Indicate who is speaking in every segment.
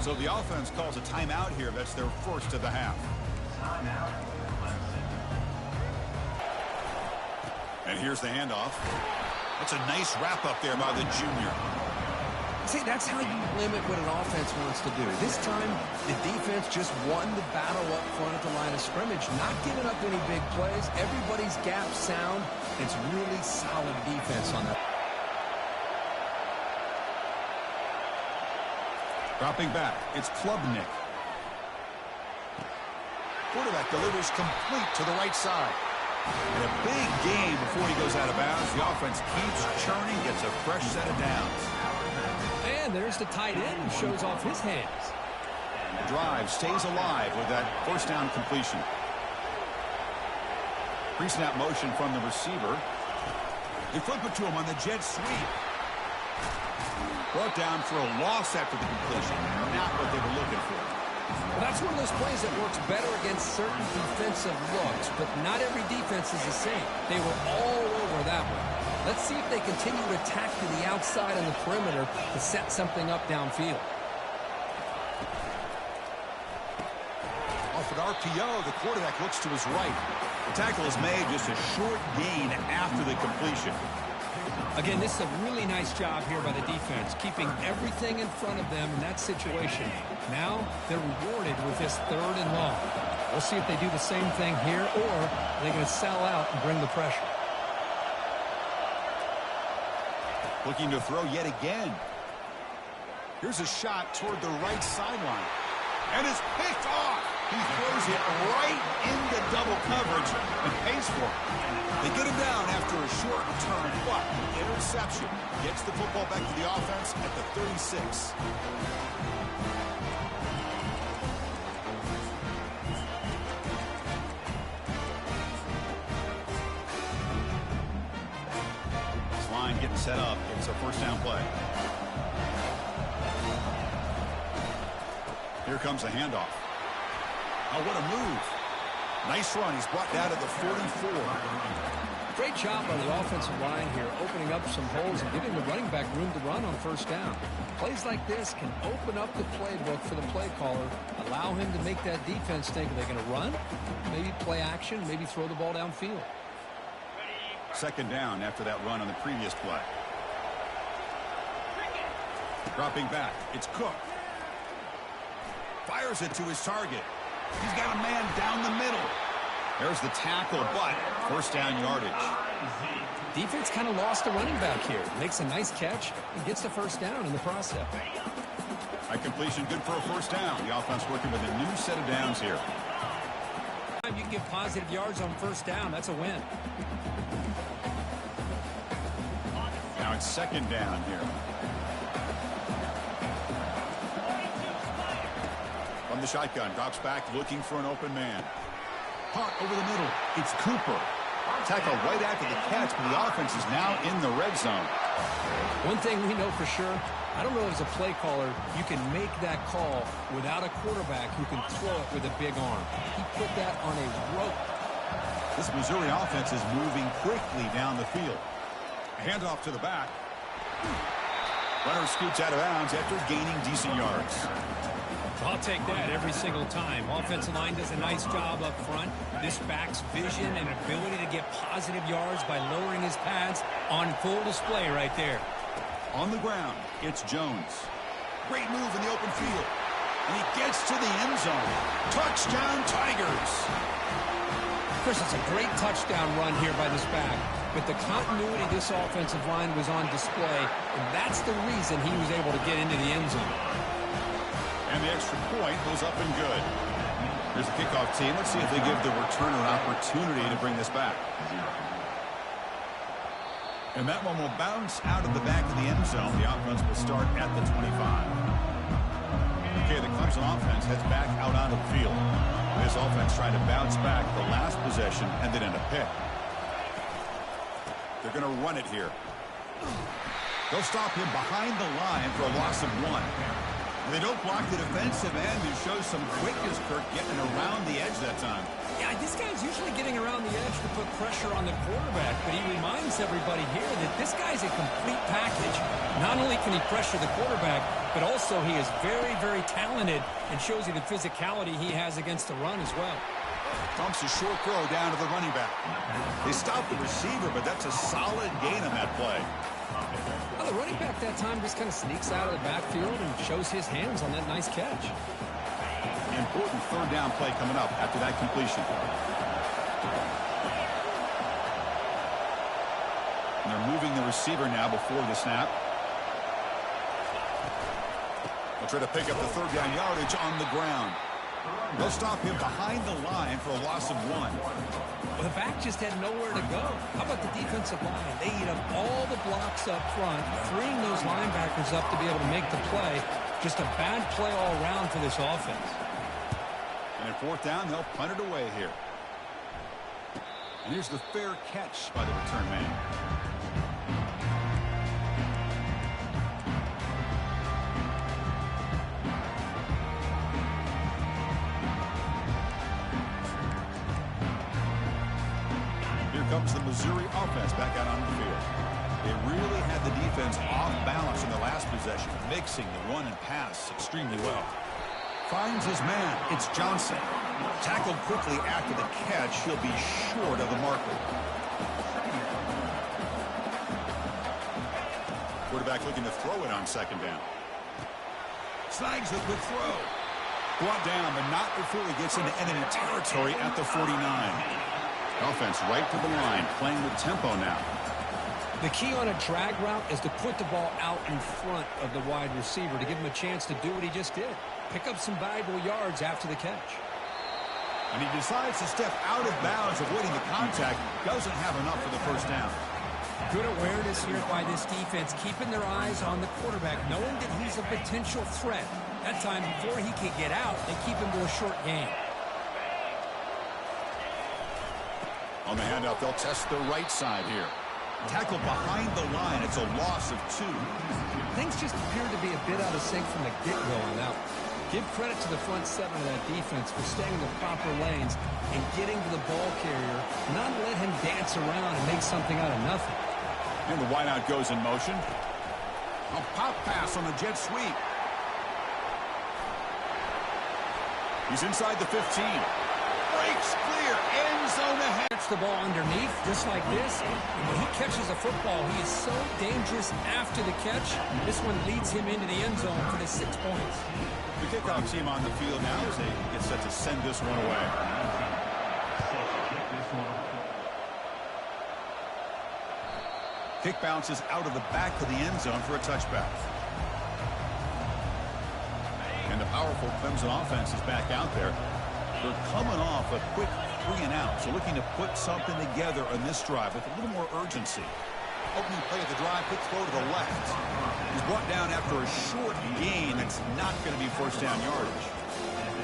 Speaker 1: So the offense calls a timeout here. That's their first of the half. And here's the handoff. That's a nice wrap-up there by the junior.
Speaker 2: See, that's how you limit what an offense wants to do. This time, the defense just won the battle up front at the line of scrimmage, not giving up any big plays. Everybody's gap sound. It's really solid defense on that.
Speaker 1: Dropping back, it's Klubnik. Quarterback delivers complete to the right side. And a big game before he goes out of bounds. The offense keeps churning, gets a fresh set of downs.
Speaker 2: And there's the tight end who shows off his hands.
Speaker 1: The drive stays alive with that first down completion. Pre-snap motion from the receiver. They flip it to him on the jet sweep. Brought down for a loss after the completion. Not what they were looking for.
Speaker 2: Well, that's one of those plays that works better against certain defensive looks, but not every defense is the same. They were all over that one. Let's see if they continue to attack to the outside on the perimeter to set something up downfield.
Speaker 1: Off an RPO, the quarterback looks to his right. The tackle is made, just a short gain after the completion.
Speaker 2: Again, this is a really nice job here by the defense, keeping everything in front of them in that situation. Now they're rewarded with this 3rd and long. We'll see if they do the same thing here, or they're going to sell out and bring the pressure.
Speaker 1: Looking to throw yet again. Here's a shot toward the right sideline. And it's picked off. He throws it right into double coverage and pays for it. They get him down after a short return, but the interception gets the football back to the offense at the 36. This line getting set up. It's a first down play. Here comes the handoff. Oh, what a move. Nice run. He's brought down to the 44.
Speaker 2: Great job by the offensive line here, opening up some holes and giving the running back room to run on first down. Plays like this can open up the playbook for the play caller, allow him to make that defense think, are they going to run? Maybe play action, maybe throw the ball downfield.
Speaker 1: Second down after that run on the previous play. Dropping back, it's Cook. Fires it to his target. He's got a man down the middle. There's the tackle, but first down yardage.
Speaker 2: Defense kind of lost the running back here. Makes a nice catch and gets the first down in the process.
Speaker 1: High completion, good for a first down. The offense working with a new set of downs here.
Speaker 2: You can get positive yards on first down. That's a win.
Speaker 1: Now it's second down here. From the shotgun, drops back, looking for an open man. Caught over the middle. It's Cooper. Tackle right after the catch, but the offense is now in the red zone.
Speaker 2: One thing we know for sure, I don't know as a play caller, you can make that call without a quarterback who can throw it with a big arm. He put that on a rope.
Speaker 1: This Missouri offense is moving quickly down the field. A handoff to the back. Runner scoots out of bounds after gaining decent yards.
Speaker 2: I'll take that every single time. Offensive line does a nice job up front. This back's vision and ability to get positive yards by lowering his pads on full display right there.
Speaker 1: On the ground, it's Jones. Great move in the open field. And he gets to the end zone. Touchdown, Tigers.
Speaker 2: Chris, it's a great touchdown run here by this back. But the continuity of this offensive line was on display, and that's the reason he was able to get into the end zone.
Speaker 1: And the extra point goes up and good. Here's the kickoff team. Let's see if they give the returner an opportunity to bring this back. And that one will bounce out of the back of the end zone. The offense will start at the 25. Okay, the Clemson offense heads back out onto the field. This offense trying to bounce back the last possession and then in a pick. They're going to run it here. They'll stop him behind the line for a loss of 1. They don't block the defensive end, who shows some quickness, Kirk, getting around the edge that time.
Speaker 2: Yeah, this guy's usually getting around the edge to put pressure on the quarterback, but he reminds everybody here that this guy's a complete package. Not only can he pressure the quarterback, but also he is very, very talented and shows you the physicality he has against the run as well.
Speaker 1: Dumps a short throw down to the running back. They stopped the receiver, but that's a solid gain on that play.
Speaker 2: Well, the running back that time just kind of sneaks out of the backfield and shows his hands on that nice catch.
Speaker 1: Important third down play coming up after that completion. And they're moving the receiver now before the snap. They'll try to pick up the third down yardage on the ground. They'll stop him behind the line for a loss of 1.
Speaker 2: Well, the back just had nowhere to go. How about the defensive line? They eat up all the blocks up front, freeing those linebackers up to be able to make the play. Just a bad play all around for this offense.
Speaker 1: And at fourth down, they'll punt it away here. And here's the fair catch by the return man. Comes the Missouri offense back out on the field. They really had the defense off balance in the last possession, mixing the run and pass extremely well. Finds his man. It's Johnson. Tackled quickly after the catch. He'll be short of the marker. Quarterback looking to throw it on second down. Snags the quick throw. Brought down, but not before he gets into enemy territory at the 49. Offense right to the line, playing with tempo now.
Speaker 2: The key on a drag route is to put the ball out in front of the wide receiver to give him a chance to do what he just did. Pick up some valuable yards after the catch.
Speaker 1: And he decides to step out of bounds, avoiding the contact. Doesn't have enough for the first down.
Speaker 2: Good awareness here by this defense, keeping their eyes on the quarterback, knowing that he's a potential threat. That time, before he can get out, they keep him to a short game.
Speaker 1: On the handout, they'll test the right side here. Tackled behind the line. It's a loss of 2.
Speaker 2: Things just appear to be a bit out of sync from the get-go on that one. Give credit to the front seven of that defense for staying in the proper lanes and getting to the ball carrier, not let him dance around and make something out of nothing.
Speaker 1: And the wideout goes in motion. A pop pass on the jet sweep. He's inside the 15. Breaks clear. End zone ahead.
Speaker 2: Catch the ball underneath, just like this. And when he catches a football, he is so dangerous after the catch. This one leads him into the end zone for the 6 points.
Speaker 1: The kickoff team on the field now as they get set to send this one away. Kick bounces out of the back of the end zone for a touchback. And the powerful Clemson offense is back out there. They're coming off a quick 3 and out, so looking to put something together on this drive with a little more urgency. Opening play of the drive, quick throw to the left. He's brought down after a short gain. That's not going to be first down yardage.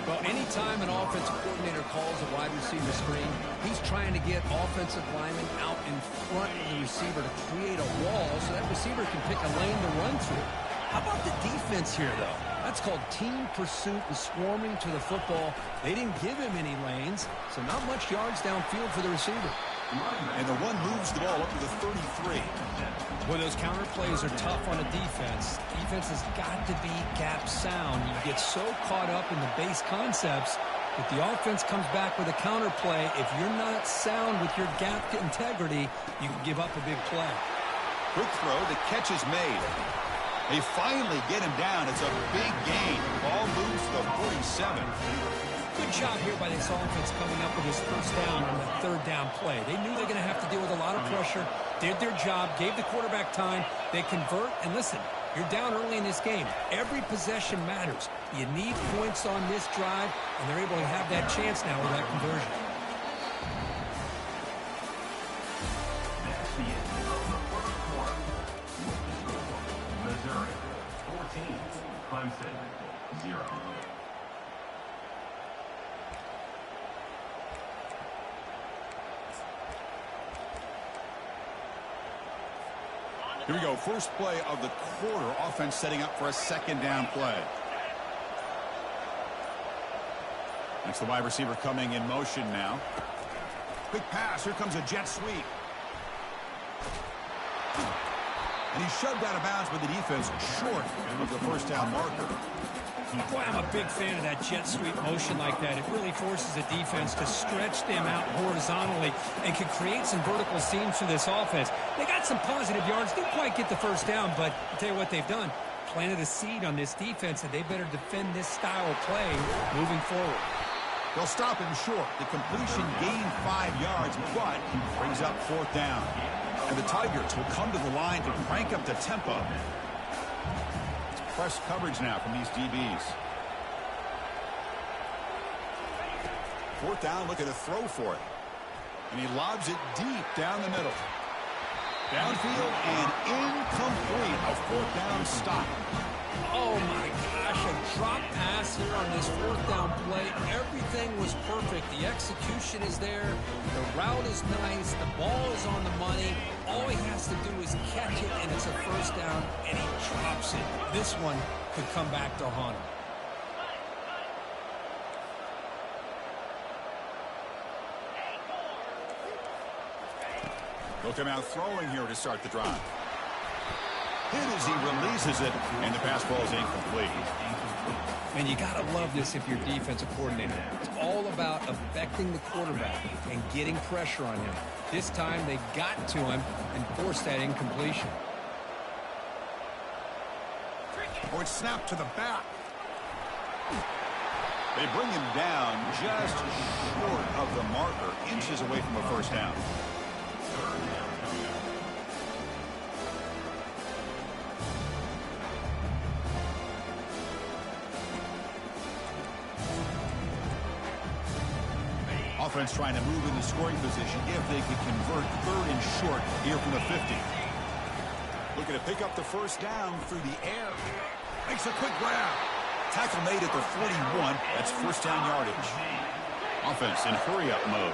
Speaker 2: Well, anytime an offensive coordinator calls a wide receiver screen, he's trying to get offensive linemen out in front of the receiver to create a wall so that receiver can pick a lane to run through. How about the defense here, though? That's called team pursuit and swarming to the football. They didn't give him any lanes, so not much yards downfield for the receiver.
Speaker 1: And the one moves the ball up to the 33.
Speaker 2: Well, those counter plays are tough on a defense. Defense has got to be gap sound. You get so caught up in the base concepts that the offense comes back with a counter play. If you're not sound with your gap integrity, you can give up a big play.
Speaker 1: Quick throw, the catch is made. They finally get him down. It's a big gain. Ball moves to the 47.
Speaker 2: Good job here by this offense coming up with his first down on the third down play. They knew they're going to have to deal with a lot of pressure, did their job, gave the quarterback time. They convert, and listen, you're down early in this game. Every possession matters. You need points on this drive, and they're able to have that chance now with that conversion.
Speaker 3: Missouri, 14, Clemson, 0.
Speaker 1: Here we go. First play of the quarter. Offense setting up for a second down play. That's the wide receiver coming in motion now. Quick pass. Here comes a jet sweep. And he's shoved out of bounds with the defense short of the first down marker.
Speaker 2: Boy, I'm a big fan of that jet sweep motion like that. It really forces the defense to stretch them out horizontally and can create some vertical seams for this offense. They got some positive yards. Didn't quite get the first down, but I'll tell you what they've done. Planted a seed on this defense, and they better defend this style of play moving forward.
Speaker 1: They'll stop him short. The completion gained 5 yards, but brings up fourth down. And the Tigers will come to the line to crank up the tempo. It's press coverage now from these DBs. Fourth down, looking to throw for it. And he lobs it deep down the middle. Downfield and incomplete. A fourth down stop.
Speaker 2: Oh, my gosh, a drop pass here on this fourth down play. Everything was perfect. The execution is there. The route is nice. The ball is on the money. All he has to do is catch it, and it's a first down, and he drops it. This one could come back to haunt him.
Speaker 1: He'll come out throwing here to start the drive. Hit as he releases it, and the pass ball is incomplete.
Speaker 2: And you got to love this if you're defensive coordinator. It's all about affecting the quarterback and getting pressure on him. This time they got to him and forced that incompletion.
Speaker 1: Oh, it's snapped to the back. They bring him down just short of the marker, inches away from a first down. Offense trying to move into scoring position if they could convert third and short here from the 50. Looking to pick up the first down through the air. Makes a quick grab. Tackle made at the 41. That's first down yardage. Offense in hurry-up mode.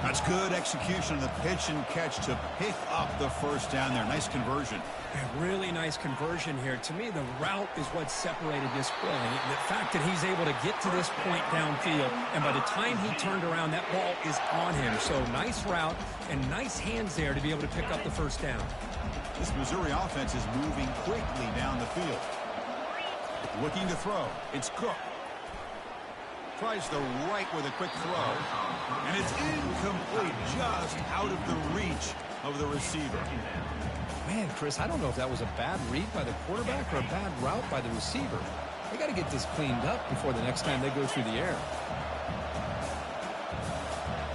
Speaker 1: That's good execution on the pitch and catch to pick up the first down there. Nice conversion.
Speaker 2: A really nice conversion here. To me, the route is what separated this play. The fact that he's able to get to this point downfield, and by the time he turned around, that ball is on him. So nice route and nice hands there to be able to pick up the first down.
Speaker 1: This Missouri offense is moving quickly down the field. Looking to throw. It's Cook. Tries the right with a quick throw. And it's incomplete, just out of the reach of the receiver.
Speaker 2: Man, Chris, I don't know if that was a bad read by the quarterback or a bad route by the receiver. They got to get this cleaned up before the next time they go through the air.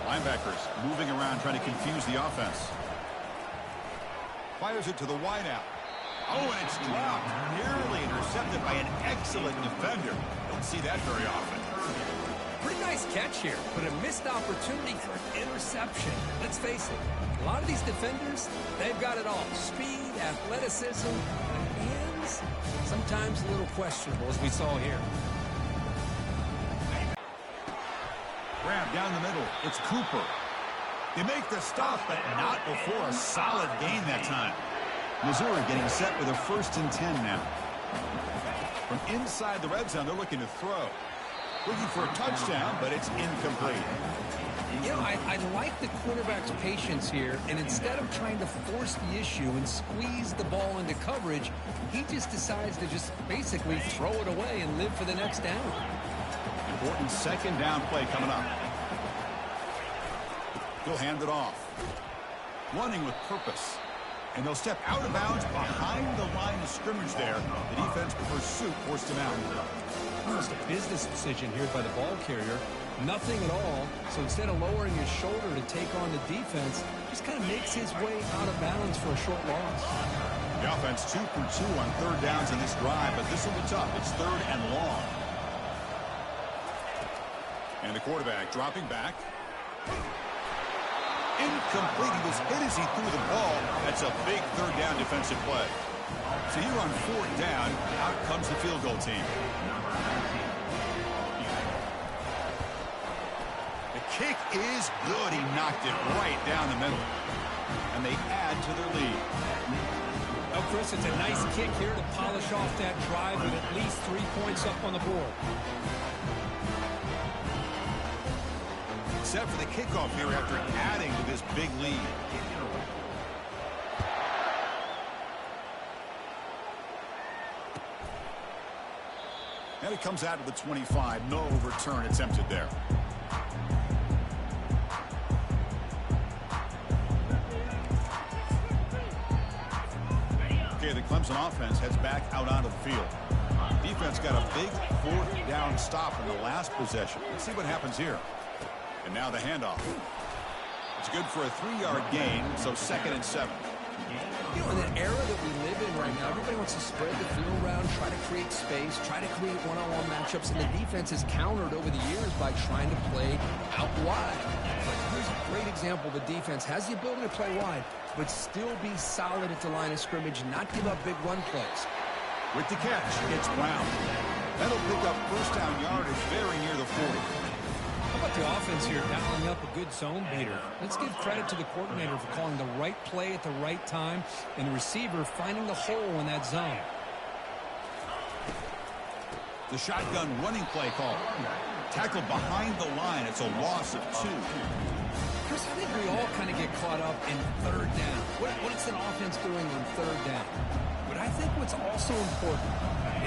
Speaker 1: Linebackers moving around, trying to confuse the offense. Fires it to the wideout. Oh, and it's dropped. Nearly intercepted by an excellent defender. Don't see that very often.
Speaker 2: Pretty nice catch here, but a missed opportunity for an interception. Let's face it, a lot of these defenders, they've got it all. Speed, athleticism, and hands, sometimes a little questionable, as we saw here.
Speaker 1: Grab down the middle. It's Cooper. They make the stop, but not before a solid gain that time. Missouri getting set with a 1st and 10 now. From inside the red zone, they're looking to throw. Looking for a touchdown, but it's incomplete.
Speaker 2: You know, I like the quarterback's patience here, and instead of trying to force the issue and squeeze the ball into coverage, he just decides to just basically throw it away and live for the next down.
Speaker 1: Important second down play coming up. He'll hand it off. Running with purpose. And they'll step out of bounds behind the line of scrimmage there. The defense pursuit forced him out.
Speaker 2: Almost a business decision here by the ball carrier. Nothing at all. So instead of lowering his shoulder to take on the defense, just kind of makes his way out of balance for a short loss.
Speaker 1: The offense 2 for 2 on third downs in this drive, but this will be tough. It's third and long. And the quarterback dropping back. Incomplete. He was hit as he threw the ball. That's a big third down defensive play. So here on fourth down, out comes the field goal team. The kick is good. He knocked it right down the middle. And they add to their lead.
Speaker 2: Oh, Chris, it's a nice kick here to polish off that drive with at least 3 points up on the board.
Speaker 1: set for the kickoff here after adding to this big lead. And it comes out to the 25. No return attempted there. Okay, the Clemson offense heads back out onto the field. Defense got a big fourth down stop in the last possession. Let's see what happens here. And now the handoff. It's good for a 3-yard gain, so 2nd and 7.
Speaker 2: You know, in the era that we live in right now, everybody wants to spread the field around, try to create space, try to create one-on-one matchups, and the defense has countered over the years by trying to play out wide. But here's a great example. The defense has the ability to play wide, but still be solid at the line of scrimmage, not give up big run plays.
Speaker 1: With the catch, it's Brown. That'll pick up first down yardage very near the 40.
Speaker 2: How about the offense here dialing up a good zone beater? Let's give credit to the coordinator for calling the right play at the right time and the receiver finding the hole in that zone.
Speaker 1: The shotgun running play call. Tackled behind the line. It's a loss of 2.
Speaker 2: Chris, I think we all kind of get caught up in third down. What is an offense doing on third down? But I think what's also important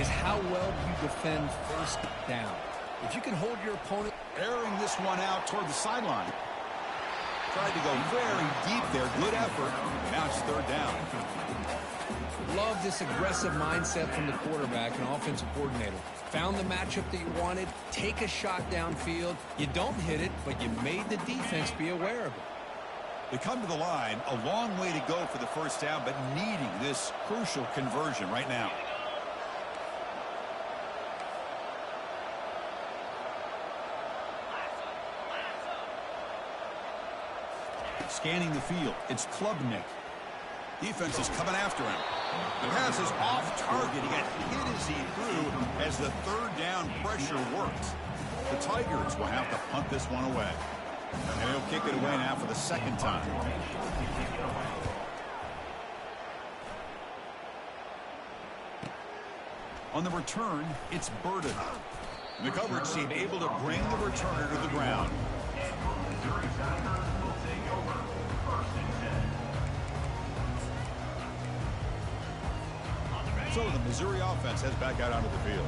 Speaker 2: is how well you defend first down. If you can hold your opponent.
Speaker 1: Airing this one out toward the sideline. Tried to go very deep there. Good effort. Now it's third down.
Speaker 2: Love this aggressive mindset from the quarterback and offensive coordinator. Found the matchup that you wanted. Take a shot downfield. You don't hit it, but you made the defense be aware of it.
Speaker 1: They come to the line. A long way to go for the first down, but needing this crucial conversion right now. Scanning the field, it's Klubnik. Defense is coming after him. The pass is off target. He got hit as he threw as the third down pressure works. The Tigers will have to punt this one away. And he'll kick it away now for the second time. On the return, it's Burden. And the coverage team able to bring the returner to the ground. So the Missouri offense heads back out onto the field.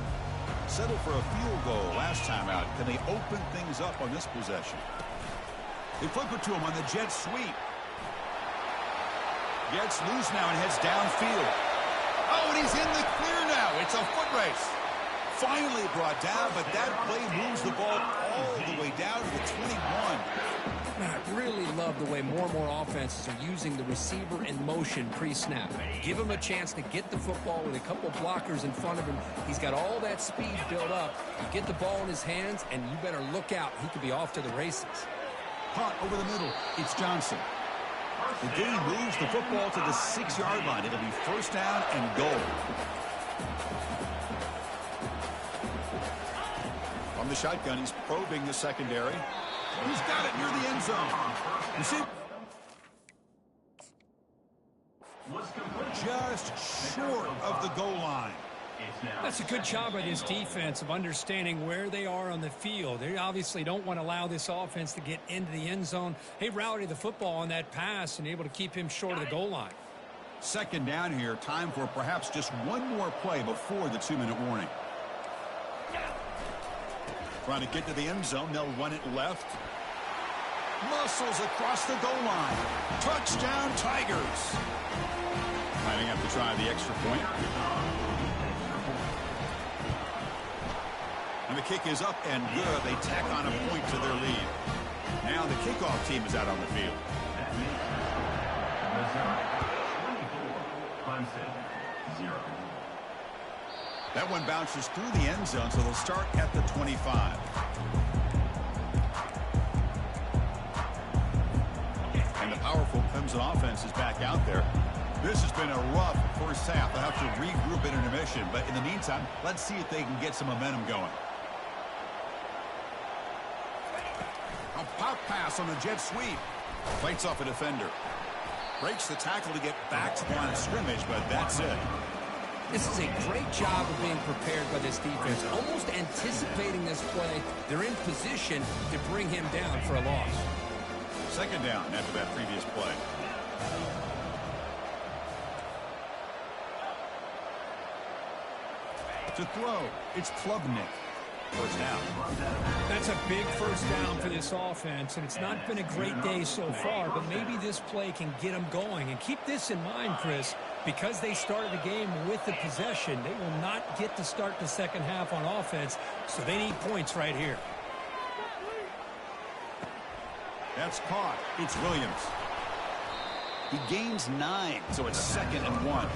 Speaker 1: Settled for a field goal last time out. Can they open things up on this possession? They flip it to him on the jet sweep. Gets loose now and heads downfield. Oh, and he's in the clear now. It's a foot race. Finally brought down, but that play moves the ball all the way down to the 21.
Speaker 2: I really love the way more and more offenses are using the receiver in motion pre-snap. Give him a chance to get the football with a couple blockers in front of him. He's got all that speed built up. You get the ball in his hands, and you better look out. He could be off to the races.
Speaker 1: Punt over the middle. It's Johnson. The game moves the football to the 6-yard line. It'll be first down and goal. From the shotgun, he's probing the secondary. He's got it near the end zone. You see? Just short of the goal line.
Speaker 4: That's a good job by this defense of understanding where they are on the field. They obviously don't want to allow this offense to get into the end zone. They routed the football on that pass and able to keep him short of the goal line.
Speaker 1: Second down here. Time for perhaps just one more play before the 2-minute warning. Trying to get to the end zone. They'll run it left. Muscles across the goal line. Touchdown, Tigers. Might have to try the extra point. And the kick is up and good. They tack on a point to their lead. Now the kickoff team is out on the field. That one bounces through the end zone, so they'll start at the 25. And the powerful Clemson offense is back out there. This has been a rough first half. They'll have to regroup in intermission, but in the meantime, let's see if they can get some momentum going. A pop pass on the jet sweep. Fights off a defender. Breaks the tackle to get back to the line of scrimmage, but that's it.
Speaker 2: This is a great job of being prepared by this defense, almost anticipating this play. They're in position to bring him down for a loss.
Speaker 1: Second down after that previous play. To throw, it's Klubnik. First down.
Speaker 4: That's a big first down for this offense, and it's not been a great day so far, but maybe this play can get them going. And keep this in mind, Chris, because they started the game with the possession, they will not get to start the second half on offense, so they need points right here.
Speaker 1: That's caught. It's Williams. He gains 9, so it's 2nd and 1.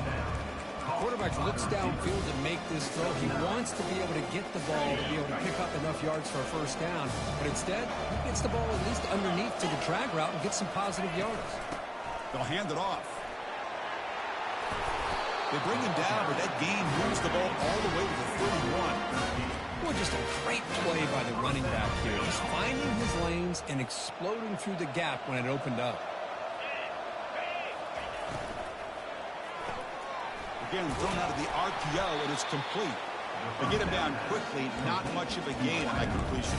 Speaker 2: The quarterback looks downfield to make this throw. He wants to be able to get the ball to be able to pick up enough yards for a first down. But instead, he gets the ball at least underneath to the drag route and gets some positive yards.
Speaker 1: They'll hand it off. They bring him down, but that gain moves the ball all the way to the 31.
Speaker 2: Well, just a great play by the running back here. Just finding his lanes and exploding through the gap when it opened up.
Speaker 1: Again, thrown out of the RPO, and it's complete. They get him down quickly, not much of a gain on that completion.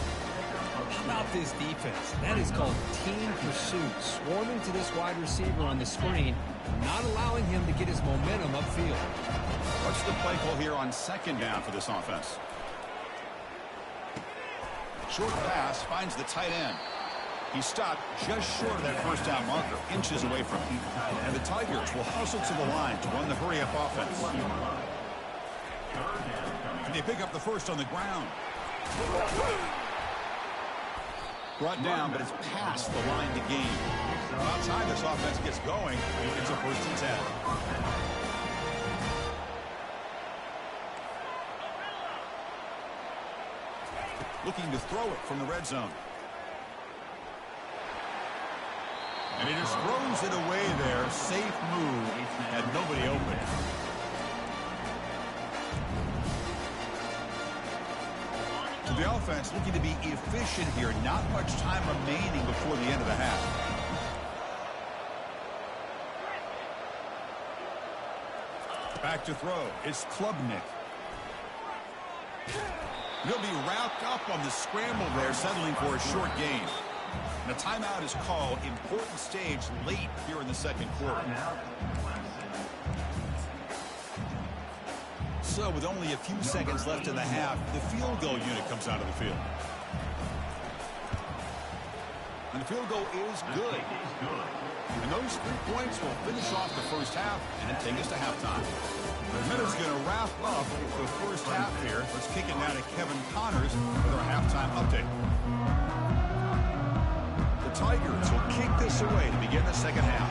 Speaker 2: How about this defense? That is called team pursuit. Swarming to this wide receiver on the screen, not allowing him to get his momentum upfield.
Speaker 1: What's the play call here on second down for this offense? Short pass finds the tight end. He stopped just short of that first down marker, inches away from him. And the Tigers will hustle to the line to run the hurry-up offense. And they pick up the first on the ground. Brought down, but it's past the line to gain. By the time this offense gets going, it's a 1st and 10. Looking to throw it from the red zone. And he just throws it away there. Safe move. Had nobody open. So the offense looking to be efficient here. Not much time remaining before the end of the half. Back to throw. It's Klubnik. He'll be wrapped up on the scramble there, settling for a short gain. And a timeout is called. Important stage late here in the second quarter. So with only a few seconds left in the half, the field goal unit comes out of the field. And the field goal is good. And those 3 points will finish off the first half and then take us to halftime. The minute's going to wrap up the first half here. Let's kick it now to Kevin Connors with our halftime update. The Tigers will kick this away to begin the second half.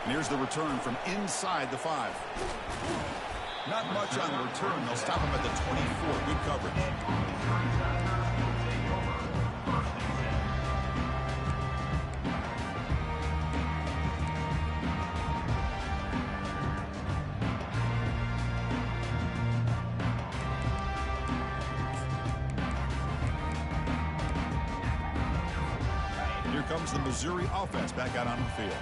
Speaker 1: And here's the return from inside the 5. Not much on the return. They'll stop him at the 24. Good coverage. Here comes the Missouri offense back out on the field.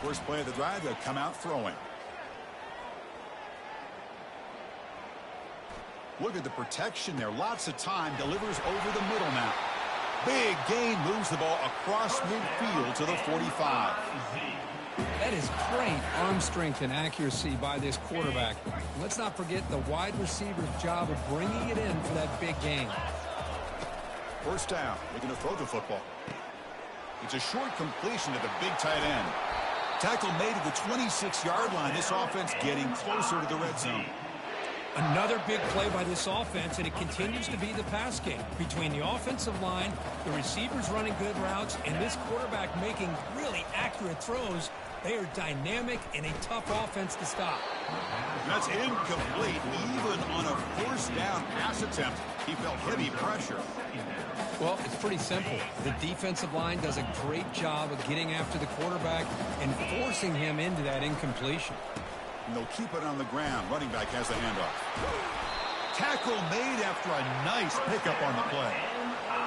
Speaker 1: First play of the drive, they'll come out throwing. Look at the protection there. Lots of time. Delivers over the middle now. Big gain. Moves the ball across midfield to the 45.
Speaker 2: That is great arm strength and accuracy by this quarterback. Let's not forget the wide receiver's job of bringing it in for that big gain.
Speaker 1: First down. Looking to throw the football. It's a short completion to the big tight end. Tackle made at the 26-yard line. This offense getting closer to the red zone.
Speaker 4: Another big play by this offense, and it continues to be the pass game between the offensive line, the receivers running good routes, and this quarterback making really accurate throws. They are dynamic and a tough offense to stop.
Speaker 1: That's incomplete. Even on a first down pass attempt, he felt heavy pressure.
Speaker 2: Well, it's pretty simple. The defensive line does a great job of getting after the quarterback and forcing him into that incompletion.
Speaker 1: And they'll keep it on the ground. Running back has the handoff. Tackle made after a nice pickup on the play.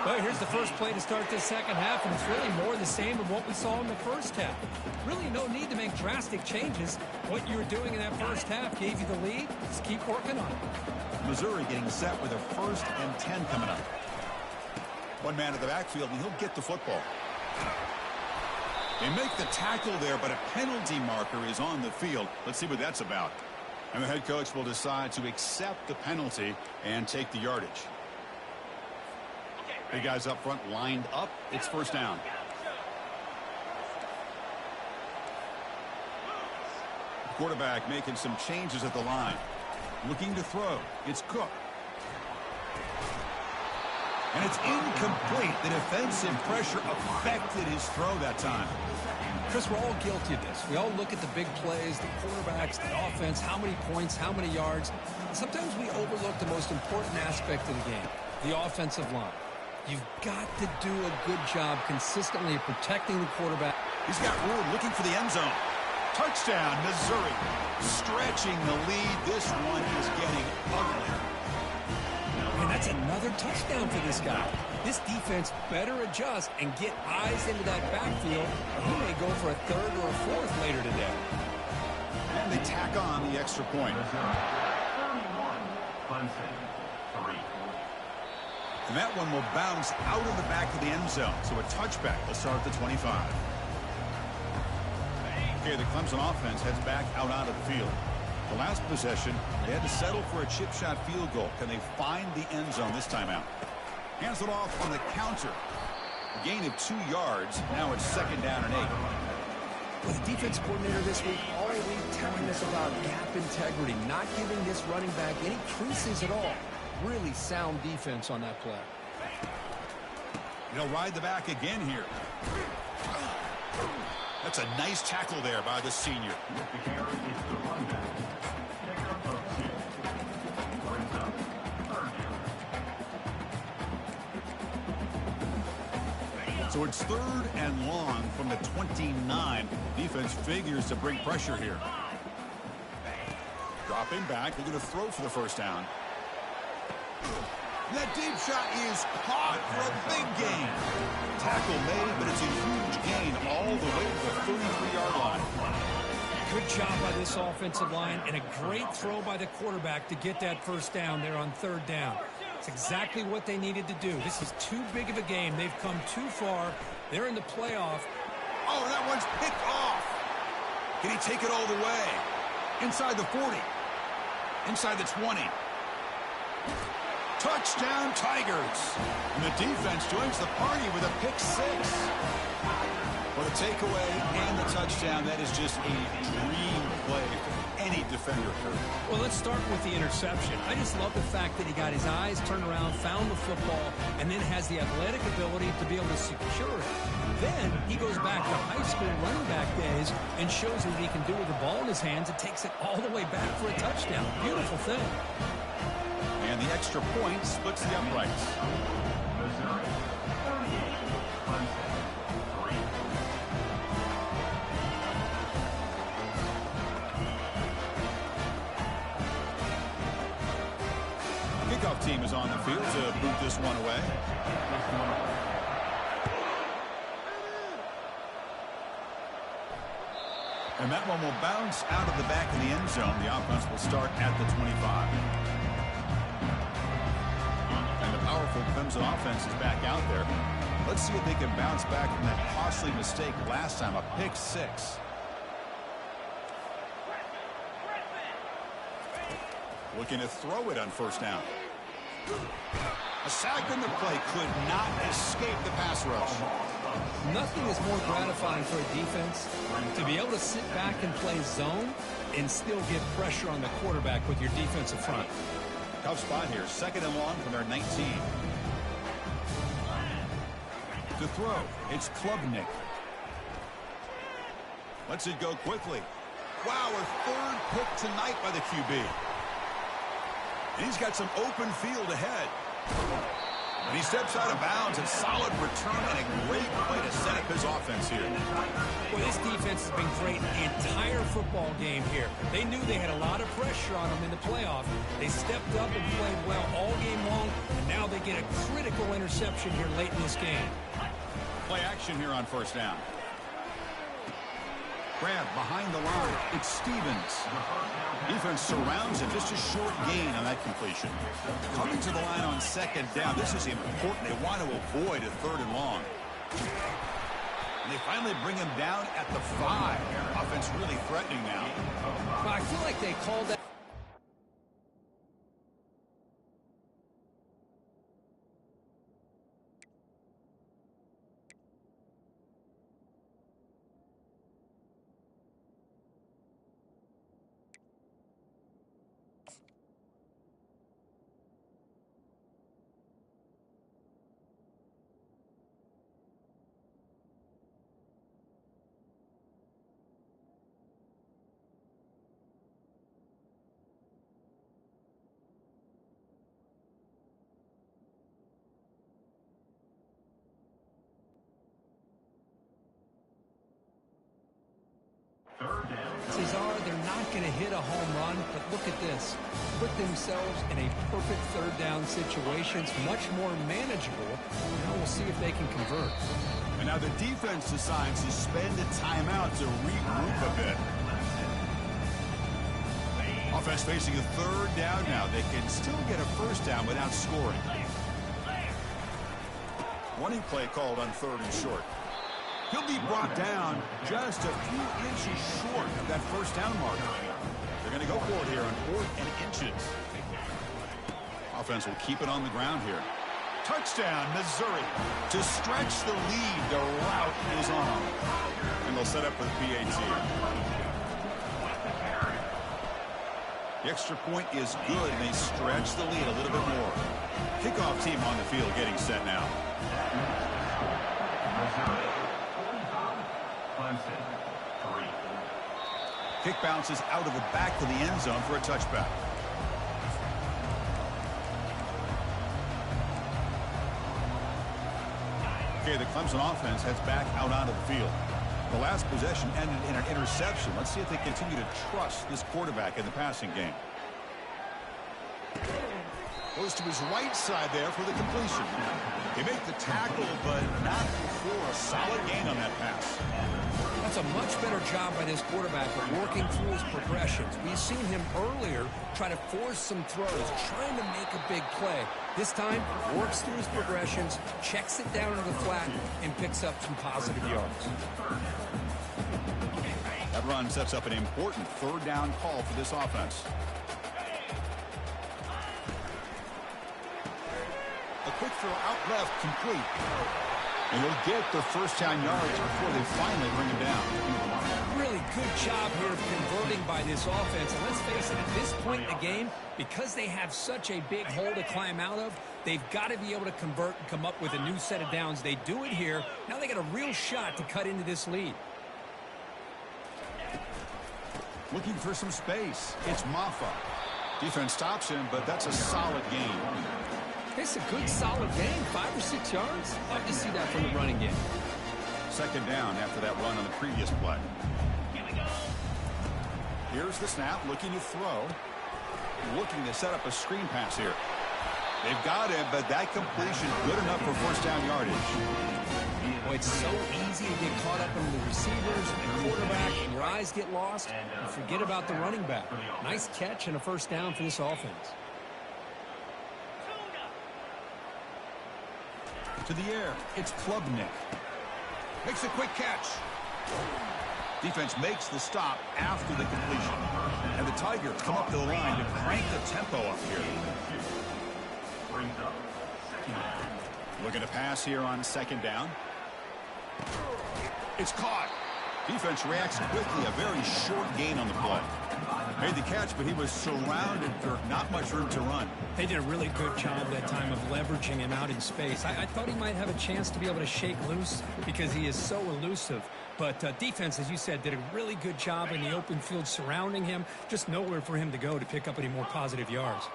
Speaker 4: Well, here's the first play to start this second half, and it's really more the same of what we saw in the first half. Really no need to make drastic changes. What you were doing in that first half gave you the lead. Just keep working on it.
Speaker 1: Missouri getting set with a 1st and 10 coming up. One man at the backfield, and he'll get the football. They make the tackle there, but a penalty marker is on the field. Let's see what that's about. And the head coach will decide to accept the penalty and take the yardage. The guys up front lined up. It's first down. Quarterback making some changes at the line. Looking to throw. It's Cook. And it's incomplete. The defensive pressure affected his throw that time.
Speaker 2: Chris, we're all guilty of this. We all look at the big plays, the quarterbacks, the offense, how many points, how many yards. And sometimes we overlook the most important aspect of the game, the offensive line. You've got to do a good job consistently of protecting the quarterback.
Speaker 1: He's got room looking for the end zone. Touchdown, Missouri. Stretching the lead. This one is getting ugly.
Speaker 2: And that's another touchdown for this guy. This defense better adjust and get eyes into that backfield, or he may go for a 3rd or a 4th later today.
Speaker 1: And they tack on the extra point.
Speaker 3: 31, Clemson, 3.
Speaker 1: And that one will bounce out of the back of the end zone. So a touchback will start at the 25. Okay, the Clemson offense heads back out onto the field. The last possession, they had to settle for a chip shot field goal. Can they find the end zone this time out? Hands it off on the counter. A gain of 2 yards. Now it's 2nd down and 8.
Speaker 2: Well, the defense coordinator this week all week telling us about gap integrity, not giving this running back any creases at all. Really sound defense on that play.
Speaker 1: He'll ride the back again here. That's a nice tackle there by the senior.
Speaker 3: The carry is the running back. Pickup of 2. Brings up 3rd down.
Speaker 1: So it's 3rd and long from the 29. Defense figures to bring pressure here. Dropping back. They're going to throw for the first down. That deep shot is caught for a big gain. Tackle made, but it's a huge gain all the way to the 33-yard line.
Speaker 4: Good job by this offensive line, and a great throw by the quarterback to get that first down there on 3rd down. It's exactly what they needed to do. This is too big of a game. They've come too far. They're in the playoff.
Speaker 1: Oh, that one's picked off. Can he take it all the way? Inside the 40. Inside the 20. Touchdown, Tigers. And the defense joins the party with a pick 6. For the takeaway and the touchdown, that is just a dream play for any defender.
Speaker 4: Well, let's start with the interception. I just love the fact that he got his eyes turned around, found the football, and then has the athletic ability to be able to secure it. Then he goes back to high school running back days and shows what he can do with the ball in his hands and takes it all the way back for a touchdown. Beautiful thing.
Speaker 1: And the extra point splits the uprights.
Speaker 3: Missouri, 38, Clemson, 3.
Speaker 1: Kickoff team is on the field to boot this one away. And that one will bounce out of the back of the end zone. The offense will start at the 25. And the powerful Clemson offense is back out there. Let's see if they can bounce back from that costly mistake last time, a pick 6. Looking to throw it on first down. A sack in the play could not escape the pass rush.
Speaker 2: Nothing is more gratifying for a defense to be able to sit back and play zone and still get pressure on the quarterback with your defensive front.
Speaker 1: Tough spot here. 2nd and long from their 19. To throw, it's Klubnik. Lets it go quickly. Wow, a 3rd pick tonight by the QB. And he's got some open field ahead. And he steps out of bounds. A solid return and a great play to set up his offense here.
Speaker 4: Well, this defense has been great the entire football game here. They knew they had a lot of pressure on them in the playoff. They stepped up and played well all game long, and now they get a critical interception here late in this game.
Speaker 1: Play action here on first down. Grab behind the line. It's Stevens. Defense surrounds him. Just a short gain on that completion. Coming to the line on second down. This is important. They want to avoid a third and long. And they finally bring him down at the 5. Offense really threatening now.
Speaker 4: Well, I feel like they called that. They're not going to hit a home run, but look at this. Put themselves in a perfect third down situation. It's much more manageable. Now we'll see if they can convert.
Speaker 1: And now the defense decides to spend a timeout to regroup a bit. Offense facing a third down now. They can still get a first down without scoring. Running play called on third and short. He'll be brought down just a few inches short of that first down mark. They're going to go for it here on 4th and inches. Offense will keep it on the ground here. Touchdown, Missouri. To stretch the lead, the route is on. And they'll set up for the PAT. The extra point is good, and they stretch the lead a little bit more. Kickoff team on the field getting set now. Kick bounces out of the back of the end zone for a touchback. Okay, the Clemson offense heads back out onto the field. The last possession ended in an interception. Let's see if they continue to trust this quarterback in the passing game. Goes to his right side there for the completion. They make the tackle, but not before a solid gain on that pass.
Speaker 2: That's a much better job by this quarterback of working through his progressions. We've seen him earlier try to force some throws, trying to make a big play. This time, works through his progressions, checks it down into the flat, and picks up some positive yards.
Speaker 1: That run sets up an important third down call for this offense. A quick throw out left, complete. And they'll get the first down yards before they finally bring him down.
Speaker 2: Really good job here of converting by this offense. And let's face it, at this point in the game, because they have such a big hole to climb out of, they've got to be able to convert and come up with a new set of downs. They do it here. Now they got a real shot to cut into this lead.
Speaker 1: Looking for some space. It's Maffa. Defense stops him, but that's a solid gain.
Speaker 2: It's a good, solid gain, 5 or 6 yards. Love to see that from the running game.
Speaker 1: Second down after that run on the previous play. Here's the snap, looking to throw. Looking to set up a screen pass here. They've got him, but that completion good enough for first down yardage.
Speaker 2: Boy, it's so easy to get caught up in the receivers, the quarterback, and your eyes get lost. You forget about the running back. Nice catch and a first down for this offense.
Speaker 1: To the air, it's Klubnik. Makes a quick catch. Defense makes the stop after the completion. And the Tigers come up to the line to crank the tempo up here. Looking to pass here on second down. It's caught. Defense reacts quickly. A very short gain on the play. Made the catch, but he was surrounded for not much room to run.
Speaker 4: They did a really good job that time of leveraging him out in space. I thought he might have a chance to be able to shake loose because he is so elusive. But defense, as you said, did a really good job in the open field surrounding him. Just nowhere for him to go to pick up any more positive yards.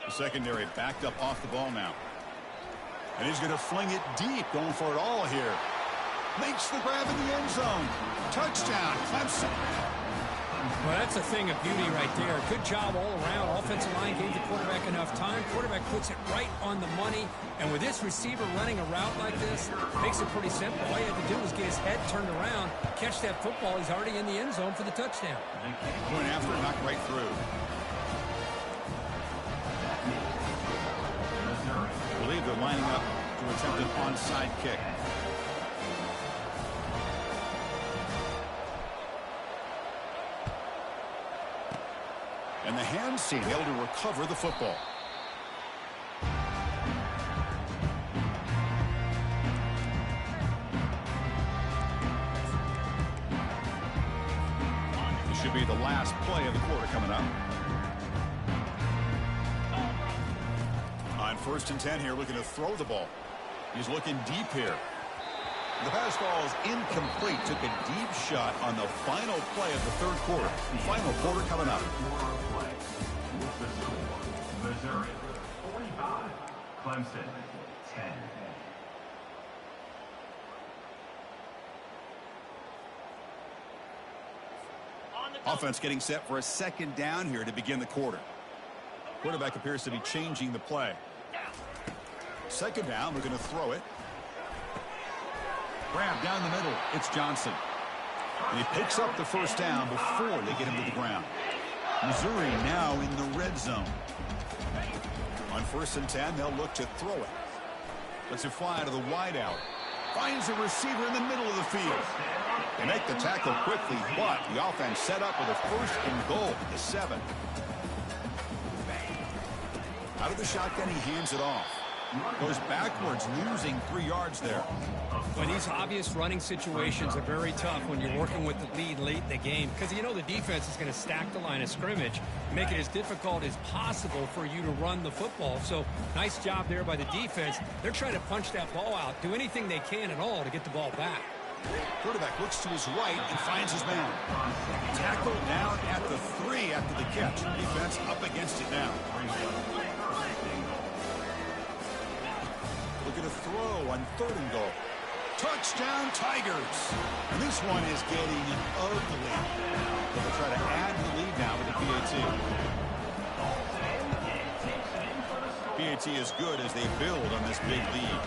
Speaker 1: The secondary backed up off the ball now. And he's going to fling it deep, going for it all here. Makes the grab in the end zone. Touchdown, Clemson.
Speaker 4: Well, that's a thing of beauty right there. Good job all around. Offensive line gave the quarterback enough time. Quarterback puts it right on the money. And with this receiver running a route like this, makes it pretty simple. All you have to do is get his head turned around, catch that football. He's already in the end zone for the touchdown.
Speaker 1: Going after it, knocked right through. I believe they're lining up to attempt an onside kick. And the hands team able to recover the football. This should be the last play of the quarter coming up. On 1st and 10 here, looking to throw the ball. He's looking deep here. The pass ball is incomplete. Took a deep shot on the final play of the 3rd quarter. Final quarter coming up.
Speaker 3: Missouri 45, Clemson 10.
Speaker 1: Offense getting set for a 2nd down here to begin the quarter. Quarterback appears to be changing the play. 2nd down, we're going to throw it. Grab down the middle. It's Johnson. And he picks up the 1st down before they get him to the ground. Missouri now in the red zone. On 1st and 10, they'll look to throw it. Lets it fly to the wideout. Finds a receiver in the middle of the field. They make the tackle quickly, but the offense set up with a 1st and goal at the 7. Out of the shotgun, he hands it off. Goes backwards, losing 3 yards there.
Speaker 4: Well, these obvious running situations are very tough when you're working with the lead late in the game because you know the defense is going to stack the line of scrimmage, make it as difficult as possible for you to run the football. So nice job there by the defense. They're trying to punch that ball out, do anything they can at all to get the ball back.
Speaker 1: Quarterback looks to his right and finds his man. Tackle down at the 3 after the catch. Defense up against it now. Looking to throw on 3rd and goal. Touchdown, Tigers. And this one is getting ugly. They'll try to add the lead now with the PAT. PAT is good as they build on this big lead.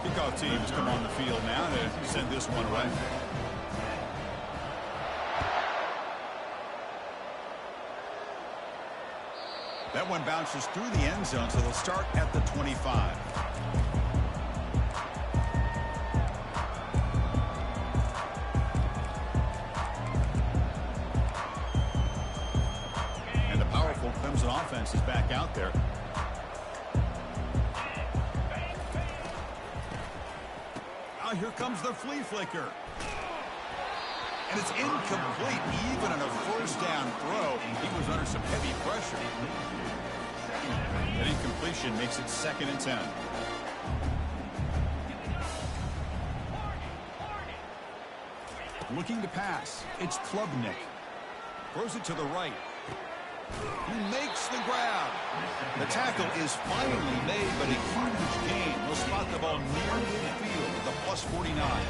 Speaker 1: Kickoff team has come on the field now to send this one away. That one bounces through the end zone, so they'll start at the 25. And the powerful Clemson offense is back out there. Now here comes the flea flicker. And it's incomplete. Even on a 1st down throw, he was under some heavy pressure. That incompletion makes it 2nd and 10. Looking to pass. It's Klubnik. Throws it to the right. He makes the grab. The tackle is finally made, but a huge gain. They'll spot the ball near midfield with a +49.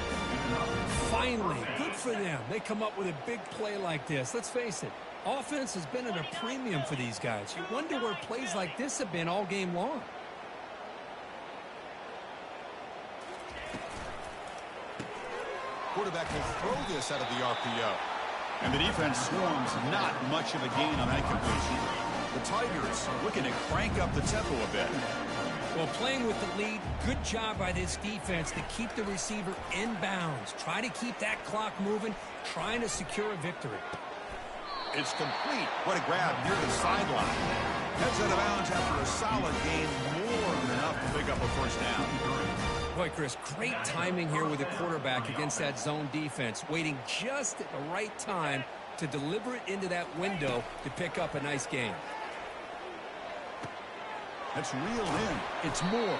Speaker 4: Finally, good for them. They come up with a big play like this. Let's face it, offense has been at a premium for these guys. You wonder where plays like this have been all game long.
Speaker 1: Quarterback will throw this out of the RPO. And the defense swarms not much of a gain on that completion. The Tigers looking to crank up the tempo a bit.
Speaker 4: Well, playing with the lead, good job by this defense to keep the receiver in bounds. Try to keep that clock moving, trying to secure a victory.
Speaker 1: It's complete. What a grab near the sideline. Heads out of bounds after a solid gain, more than enough to pick up a 1st down.
Speaker 4: Boy, Chris, great timing here with the quarterback against that zone defense, waiting just at the right time to deliver it into that window to pick up a nice gain.
Speaker 1: That's reeled in. It's more.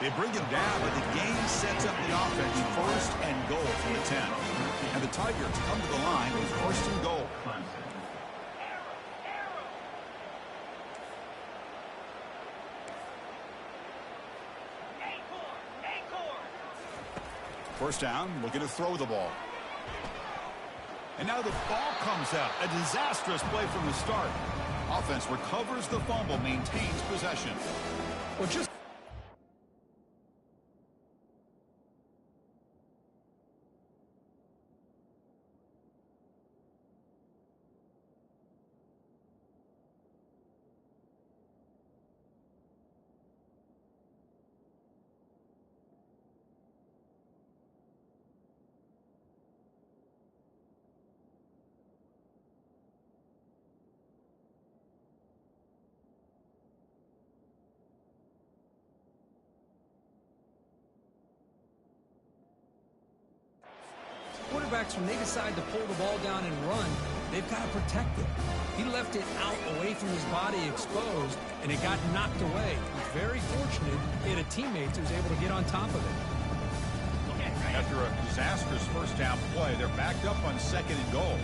Speaker 1: They bring him down, but the game sets up the offense 1st and goal from the 10. And the Tigers come to the line with first and goal. First down, looking to throw the ball. And now the ball comes out. A disastrous play from the start. Offense recovers the fumble, maintains possession.
Speaker 2: Well, just quarterbacks, when they decide to pull the ball down and run, they've got to protect it. He left it out away from his body exposed, and it got knocked away. He's very fortunate he had a teammate who was able to get on top of it.
Speaker 1: After a disastrous first down play, they're backed up on second and goal.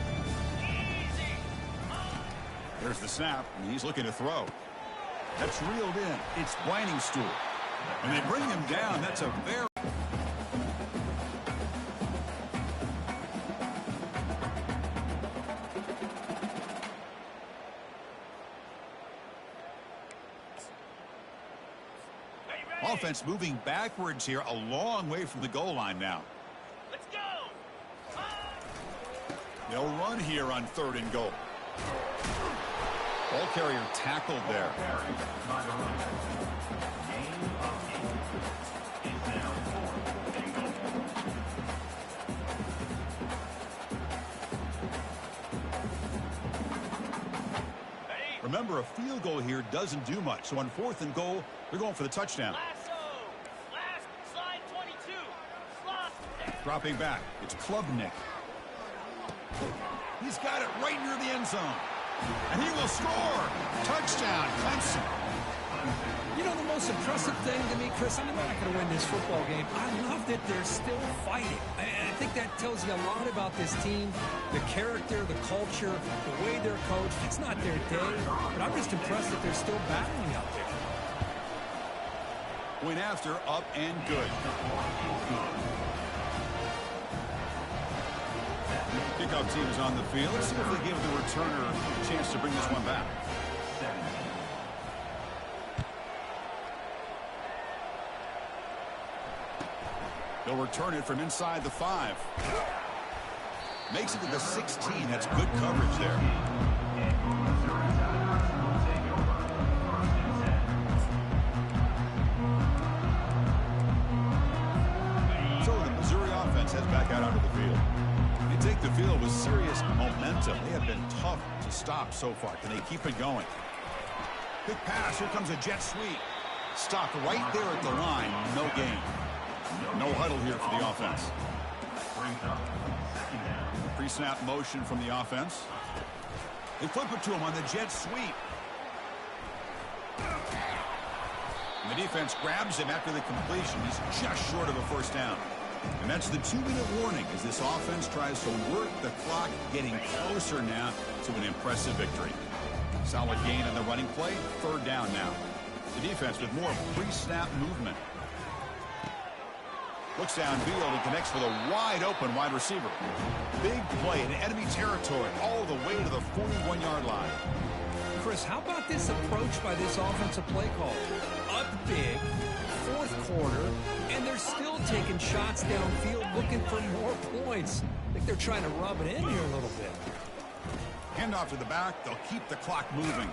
Speaker 1: There's the snap, and he's looking to throw. That's reeled in. It's Stool. And they bring him down. That's a very... Offense moving backwards here, a long way from the goal line now.
Speaker 5: Let's go.
Speaker 1: They'll run here on third and goal. Ball carrier tackled there. Remember, a field goal here doesn't do much. So on fourth and goal, they're going for the touchdown.
Speaker 5: Slide 22.
Speaker 1: Dropping back, it's Klubnik. He's got it right near the end zone. And he will score. Touchdown, Clemson.
Speaker 2: You know, the most impressive thing to me, Chris, I'm not going to win this football game. I love that they're still fighting. And I think that tells you a lot about this team, the character, the culture, the way they're coached. It's not their day, but I'm just impressed that they're still battling out there.
Speaker 1: Point after, up and good. Kickoff team is on the field. Let's see if they give the returner a chance to bring this one back. They'll return it from inside the 5. Makes it to the 16. That's good coverage there. So the Missouri offense heads back out onto the field. They take the field with serious momentum. They have been tough to stop so far. Can they keep it going? Quick pass. Here comes a jet sweep. Stopped right there at the line. No gain. No huddle here for the offense. Pre-snap motion from the offense. They flip it to him on the jet sweep. And the defense grabs him after the completion. He's just short of a first down. And that's the 2-minute warning as this offense tries to work the clock, getting closer now to an impressive victory. Solid gain on the running play. Third down now. The defense with more pre-snap movement. Looks downfield and connects with a wide-open wide receiver. Big play in enemy territory all the way to the 41-yard line.
Speaker 2: Chris, how about this approach by this offensive play call? Up big, fourth quarter, and they're still taking shots downfield looking for more points. I think they're trying to rub it in here a little bit.
Speaker 1: Handoff to the back. They'll keep the clock moving.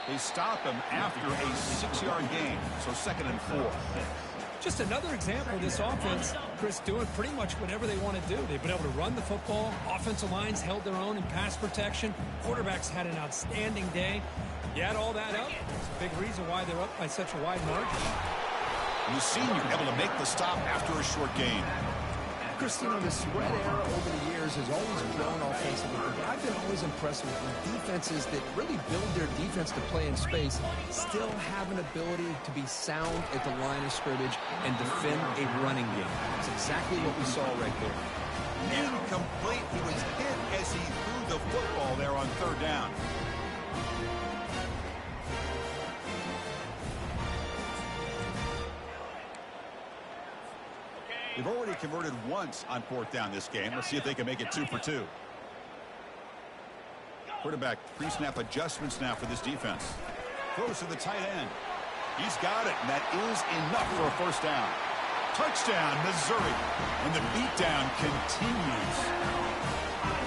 Speaker 1: They stop him after a 6-yard gain, so 2nd and 4.
Speaker 2: Just another example of this offense, Chris, doing pretty much whatever they want to do. They've been able to run the football. Offensive lines held their own in pass protection. Quarterbacks had an outstanding day. You add all that up, it's a big reason why they're up by such a wide margin.
Speaker 1: And the senior able to make the stop after a short gain.
Speaker 2: Chris, you know, the spread era over the years has always grown offensively, but I've been always impressed with the defenses that really build their defense to play in space, still have an ability to be sound at the line of scrimmage and defend a running game. That's exactly what we saw right there.
Speaker 1: Incomplete. He was hit as he threw the football there on third down. They've already converted once on fourth down this game. Let's see if they can make it 2 for 2. Quarterback pre-snap adjustments now for this defense. Throws to the tight end. He's got it, and that is enough for a first down. Touchdown, Missouri. And the beatdown continues.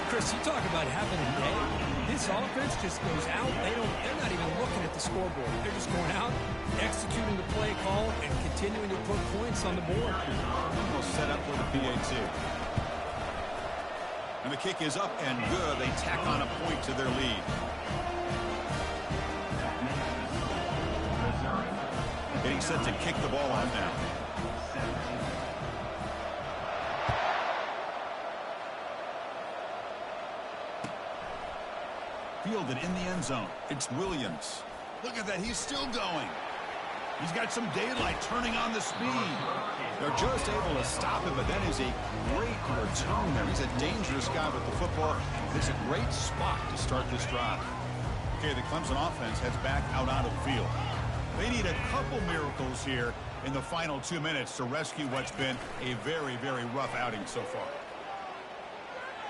Speaker 4: Chris, you talk about having a day. This offense just goes out. They're not even looking at the scoreboard. They're just going out, executing the play call, and continuing to put points on the board.
Speaker 1: Almost set up for the PAT. And the kick is up and good. They tack on a point to their lead. Getting set to kick the ball off now. Fielded in the end zone. It's Williams. Look at that. He's still going. He's got some daylight turning on the speed. They're just able to stop him, but that is a great return there. He's a dangerous guy with the football. It's a great spot to start this drive. Okay, the Clemson offense heads back out onto the field. They need a couple miracles here in the final 2 minutes to rescue what's been a very, very rough outing so far.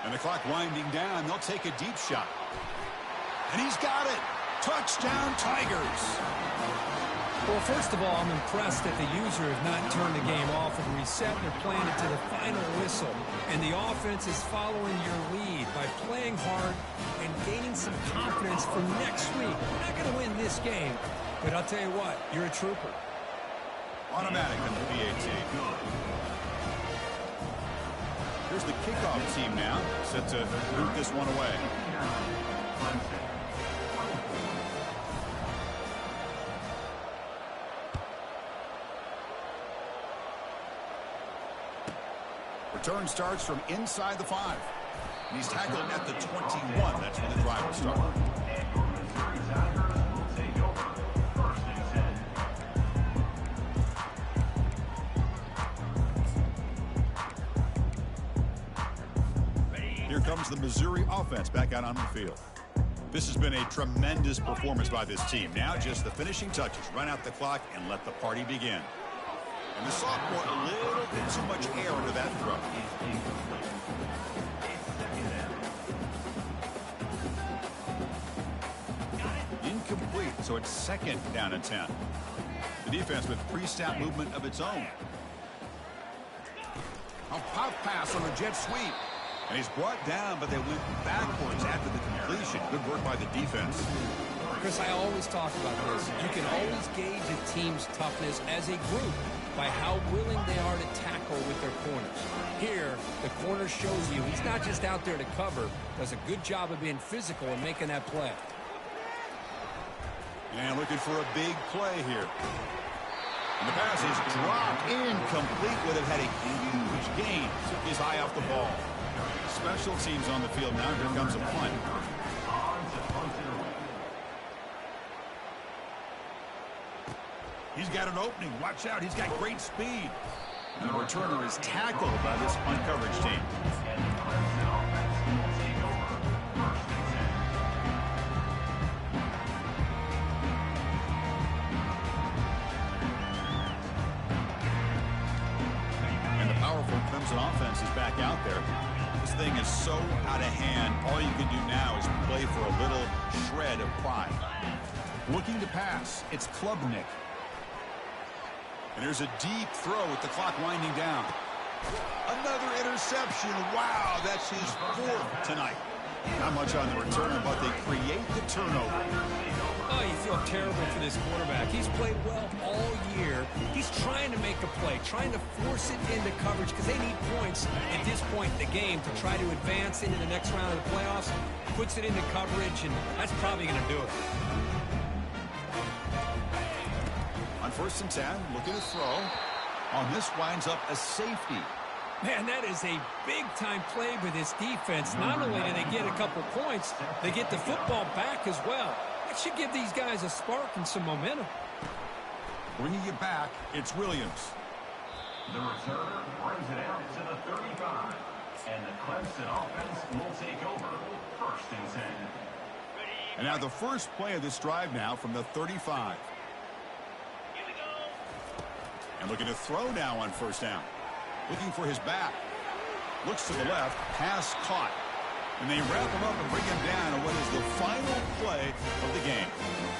Speaker 1: And the clock winding down, they'll take a deep shot. And he's got it. Touchdown, Tigers.
Speaker 4: Well, first of all, I'm impressed that the user has not turned the game off and reset. They're playing it to the final whistle. And the offense is following your lead by playing hard and gaining some confidence for next week. We're not going to win this game, but I'll tell you what, you're a trooper.
Speaker 1: Automatic in the PAT. Here's the kickoff team now, set to root this one away. Return starts from inside the 5. And he's tackled at the 21. That's where the drive will start. Here comes the Missouri offense back out on the field. This has been a tremendous performance by this team. Now just the finishing touches. Run out the clock and let the party begin. And the sophomore, a little bit too much air under that throw. Incomplete, so it's second down and 10. The defense with pre-snap movement of its own. A pop pass on a jet sweep. And he's brought down, but they went backwards after the completion. Good work by the defense.
Speaker 2: Chris, I always talk about this. You can always gauge a team's toughness as a group by how willing they are to tackle with their corners. Here, the corner shows you he's not just out there to cover, does a good job of being physical and making that play.
Speaker 1: And looking for a big play here. And the pass is dropped incomplete. Would have had a huge gain. Took his eye off the ball. Special teams on the field now. Here comes a punt. He's got an opening. Watch out. He's got great speed. And the returner is tackled by this punt coverage team. And the powerful Clemson offense is back out there. This thing is so out of hand. All you can do now is play for a little shred of pride. Looking to pass. It's Klubnik. And there's a deep throw with the clock winding down. Another interception. Wow, that's his 4th tonight. Not much on the return, but they create the turnover.
Speaker 2: Oh, you feel terrible for this quarterback. He's played well all year. He's trying to make a play, trying to force it into coverage because they need points at this point in the game to try to advance into the next round of the playoffs. Puts it into coverage, and that's probably going to do it.
Speaker 1: On 1st and 10, looking to throw. On this winds up a safety.
Speaker 4: Man, that is a big-time play with this defense. Not only do they get a couple points, they get the football back as well. That should give these guys a spark and some momentum.
Speaker 1: Bringing it back, it's Williams.
Speaker 3: The returner brings it out to the 35. And Clemson offense will take over. 1st and 10.
Speaker 1: And now the first play of this drive now from the 35.
Speaker 5: Here we go.
Speaker 1: And looking to throw now on 1st down. Looking for his back. Looks to the left. Pass caught. And they wrap him up and bring him down on what is the final play of the game.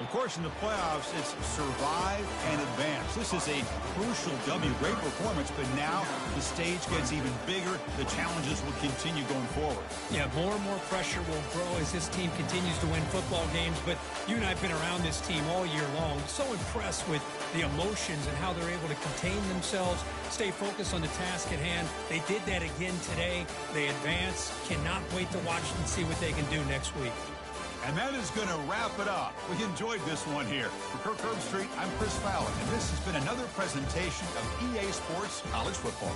Speaker 1: Of course, in the playoffs, it's survive and advance. This is a crucial W. Great performance, but now the stage gets even bigger. The challenges will continue going forward.
Speaker 4: Yeah, more and more pressure will grow as this team continues to win football games. But you and I have been around this team all year long. So impressed with the emotions and how they're able to contain themselves, stay focused on the task at hand. They did that again today. They advance. Cannot wait to watch and see what they can do next week.
Speaker 1: And that is going to wrap it up. We enjoyed this one here. For Kirk Herbstreit, I'm Chris Fowler, and this has been another presentation of EA Sports College Football.